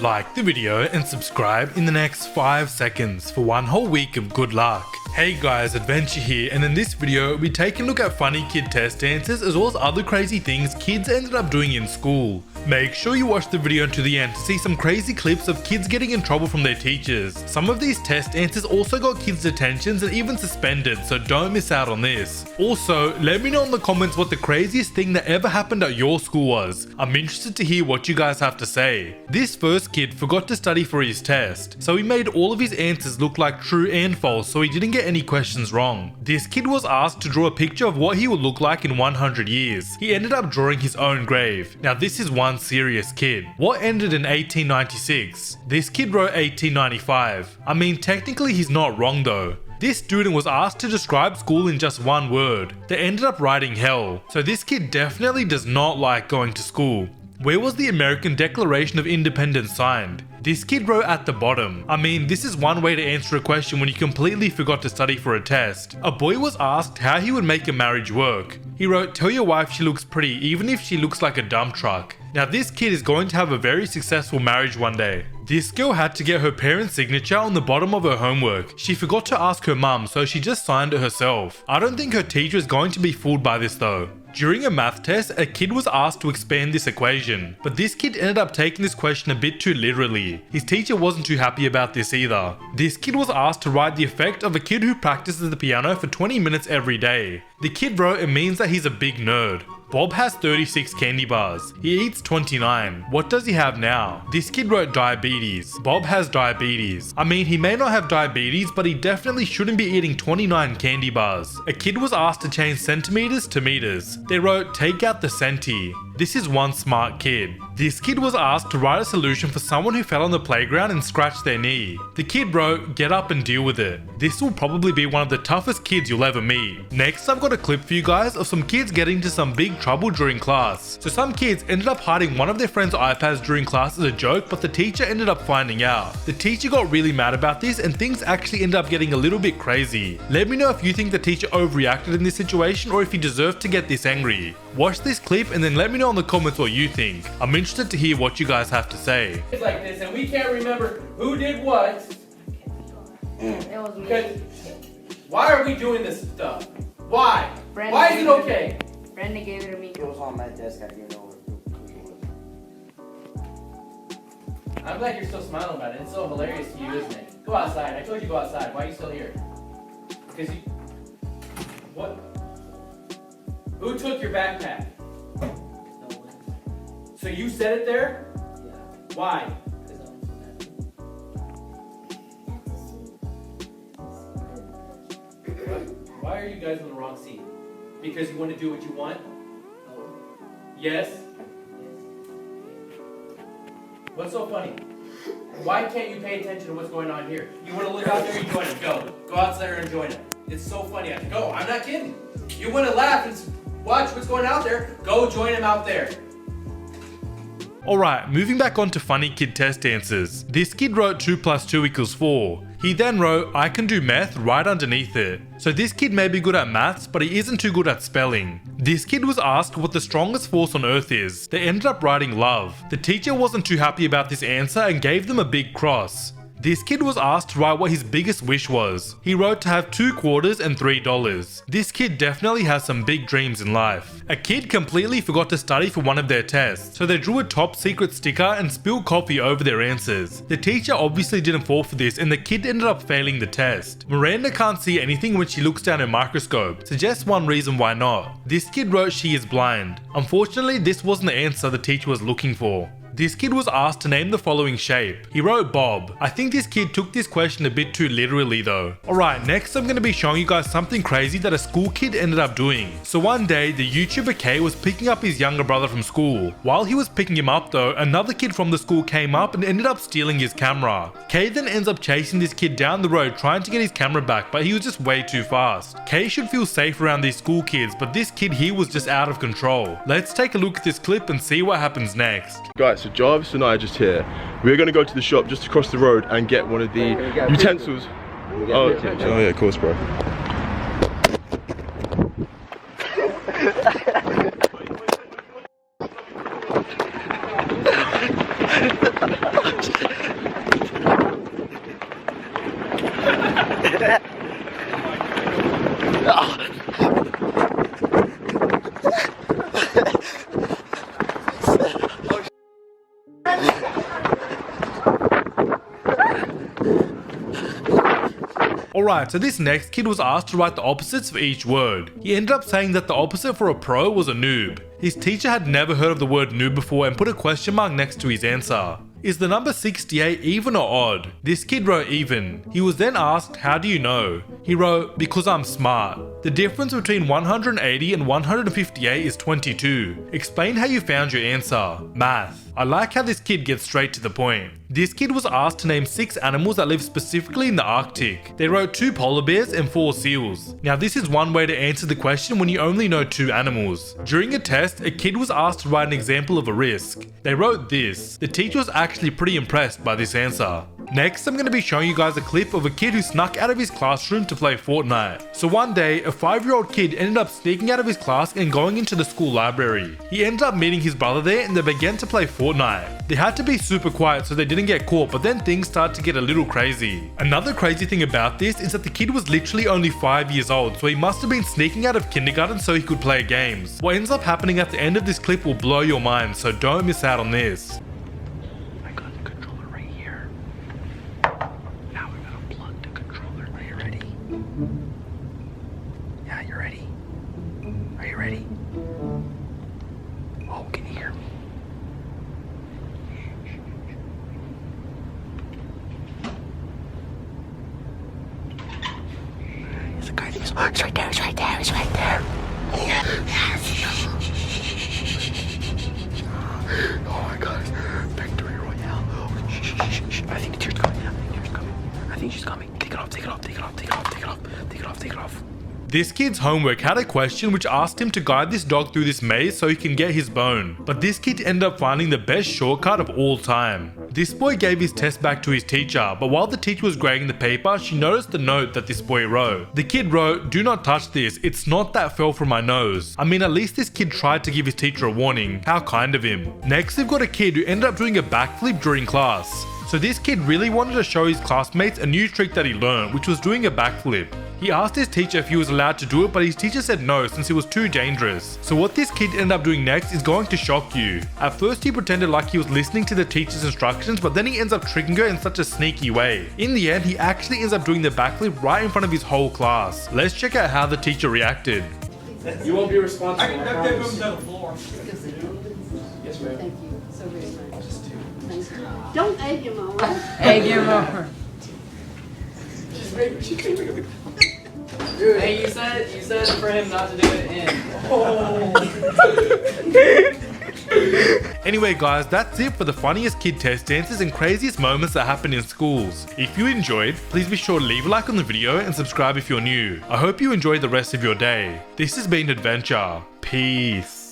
Like the video and subscribe in the next 5 seconds for one whole week of good luck. Hey guys, Adventure here, and in this video we'll be taking a look at funny kid test answers as well as other crazy things kids ended up doing in school. Make sure you watch the video to the end to see some crazy clips of kids getting in trouble from their teachers. Some of these test answers also got kids detentions and even suspended, so don't miss out on this. Also, let me know in the comments what the craziest thing that ever happened at your school was. I'm interested to hear what you guys have to say. This first kid forgot to study for his test, so he made all of his answers look like true and false so he didn't get any questions wrong. This kid was asked to draw a picture of what he would look like in 100 years. He ended up drawing his own grave. Now this is one serious kid. What ended in 1896? This kid wrote 1895. I mean, technically he's not wrong though. This student was asked to describe school in just one word. They ended up writing hell. So this kid definitely does not like going to school. Where was the American Declaration of Independence signed? This kid wrote at the bottom. I mean, this is one way to answer a question when you completely forgot to study for a test. A boy was asked how he would make a marriage work. He wrote, "Tell your wife she looks pretty even if she looks like a dump truck." Now this kid is going to have a very successful marriage one day. This girl had to get her parents' signature on the bottom of her homework. She forgot to ask her mum, so she just signed it herself. I don't think her teacher is going to be fooled by this though. During a math test, a kid was asked to expand this equation, but this kid ended up taking this question a bit too literally. His teacher wasn't too happy about this either. This kid was asked to write the effect of a kid who practices the piano for 20 minutes every day. The kid wrote it means that he's a big nerd. Bob has 36 candy bars. He eats 29. What does he have now? This kid wrote diabetes. Bob has diabetes. I mean, he may not have diabetes, but he definitely shouldn't be eating 29 candy bars. A kid was asked to change centimeters to meters. They wrote, "Take out the centi." This is one smart kid. This kid was asked to write a solution for someone who fell on the playground and scratched their knee. The kid wrote, "Get up and deal with it." This will probably be one of the toughest kids you'll ever meet. Next, I've got a clip for you guys of some kids getting into some big trouble during class. So some kids ended up hiding one of their friends' iPads during class as a joke, but the teacher ended up finding out. The teacher got really mad about this and things actually ended up getting a little bit crazy. Let me know if you think the teacher overreacted in this situation or if he deserved to get this angry. Watch this clip and then let me know in the comments what you think. I'm interested to hear what you guys have to say. It's like this and we can't remember who did what. It was me. Because why are we doing this stuff? Why? Brenda Why is gave it okay? Brenda gave it to me. It was on my desk. I didn't know I'm glad you're still smiling about it. It's so hilarious to you, isn't it? Go outside. I told you to go outside. Why are you still here? Because you... What? Who took your backpack? So you set it there? Yeah. Why? Why are you guys on the wrong seat? Because you want to do what you want? No. Yes? What's so funny? Why can't you pay attention to what's going on here? You want to look out there and join it. Go. Go out there and join it. It's so funny. Go. I'm not kidding. You want to laugh and watch what's going out there? Go join him out there. Alright, moving back on to funny kid test answers. This kid wrote 2 + 2 = 4. He then wrote, "I can do math" right underneath it. So this kid may be good at maths, but he isn't too good at spelling. This kid was asked what the strongest force on earth is. They ended up writing love. The teacher wasn't too happy about this answer and gave them a big cross. This kid was asked to write what his biggest wish was. He wrote to have 2 quarters and $3. This kid definitely has some big dreams in life. A kid completely forgot to study for one of their tests, so they drew a top secret sticker and spilled coffee over their answers. The teacher obviously didn't fall for this and the kid ended up failing the test. Miranda can't see anything when she looks down her microscope. Suggests one reason why not. This kid wrote she is blind. Unfortunately, this wasn't the answer the teacher was looking for. This kid was asked to name the following shape. He wrote Bob. I think this kid took this question a bit too literally though. Alright, next I'm going to be showing you guys something crazy that a school kid ended up doing. So one day, the YouTuber Kay was picking up his younger brother from school. While he was picking him up though, another kid from the school came up and ended up stealing his camera. Kay then ends up chasing this kid down the road trying to get his camera back, but he was just way too fast. Kay should feel safe around these school kids, but this kid here was just out of control. Let's take a look at this clip and see what happens next. Guys, so Jarvis and I are just here. We're going to go to the shop just across the road and get one of the utensils. Oh yeah, of course, bro. Alright, so this next kid was asked to write the opposites for each word. He ended up saying that the opposite for a pro was a noob. His teacher had never heard of the word noob before and put a question mark next to his answer. Is the number 68 even or odd? This kid wrote even. He was then asked, how do you know? He wrote, because I'm smart. The difference between 180 and 158 is 22. Explain how you found your answer. Math. I like how this kid gets straight to the point. This kid was asked to name 6 animals that live specifically in the Arctic. They wrote 2 polar bears and 4 seals. Now this is one way to answer the question when you only know 2 animals. During a test, a kid was asked to write an example of a risk. They wrote this. The teacher was actually pretty impressed by this answer. Next, I'm going to be showing you guys a clip of a kid who snuck out of his classroom to play Fortnite. So one day, a 5-year-old kid ended up sneaking out of his class and going into the school library. He ended up meeting his brother there and they began to play Fortnite. They had to be super quiet so they didn't get caught, but then things started to get a little crazy. Another crazy thing about this is that the kid was literally only 5 years old, so he must have been sneaking out of kindergarten so he could play games. What ends up happening at the end of this clip will blow your mind, so don't miss out on this. I got the controller right here. Now we're gonna plug the controller. Are you ready? Yeah, you ready? Are you ready? Oh, can you hear me? It's a guy. It's right there. It's right there. It's right there. Oh my God! Victory Royale. I think the tear's coming. I think she's coming. Take it off. Take it off. Take it off. Take it off. Take it off. Take it off. Take it off. This kid's homework had a question which asked him to guide this dog through this maze so he can get his bone. But this kid ended up finding the best shortcut of all time. This boy gave his test back to his teacher, but while the teacher was grading the paper, she noticed the note that this boy wrote. The kid wrote, "Do not touch this, it's not that fell from my nose." I mean, at least this kid tried to give his teacher a warning. How kind of him. Next, we've got a kid who ended up doing a backflip during class. So this kid really wanted to show his classmates a new trick that he learned, which was doing a backflip. He asked his teacher if he was allowed to do it, but his teacher said no since it was too dangerous. So what this kid ended up doing next is going to shock you. At first he pretended like he was listening to the teacher's instructions, but then he ends up tricking her in such a sneaky way. In the end, he actually ends up doing the backflip right in front of his whole class. Let's check out how the teacher reacted. You won't be responsible. I promise. to the floor. Yes, ma'am. Thank you so very much. Thank you. Don't egg him on. Egg him over. Hey, you said for him not to do it in. Anyway guys, that's it for the funniest kid test answers and craziest moments that happen in schools. If you enjoyed, please be sure to leave a like on the video and subscribe if you're new. I hope you enjoy the rest of your day. This has been Adventure. Peace.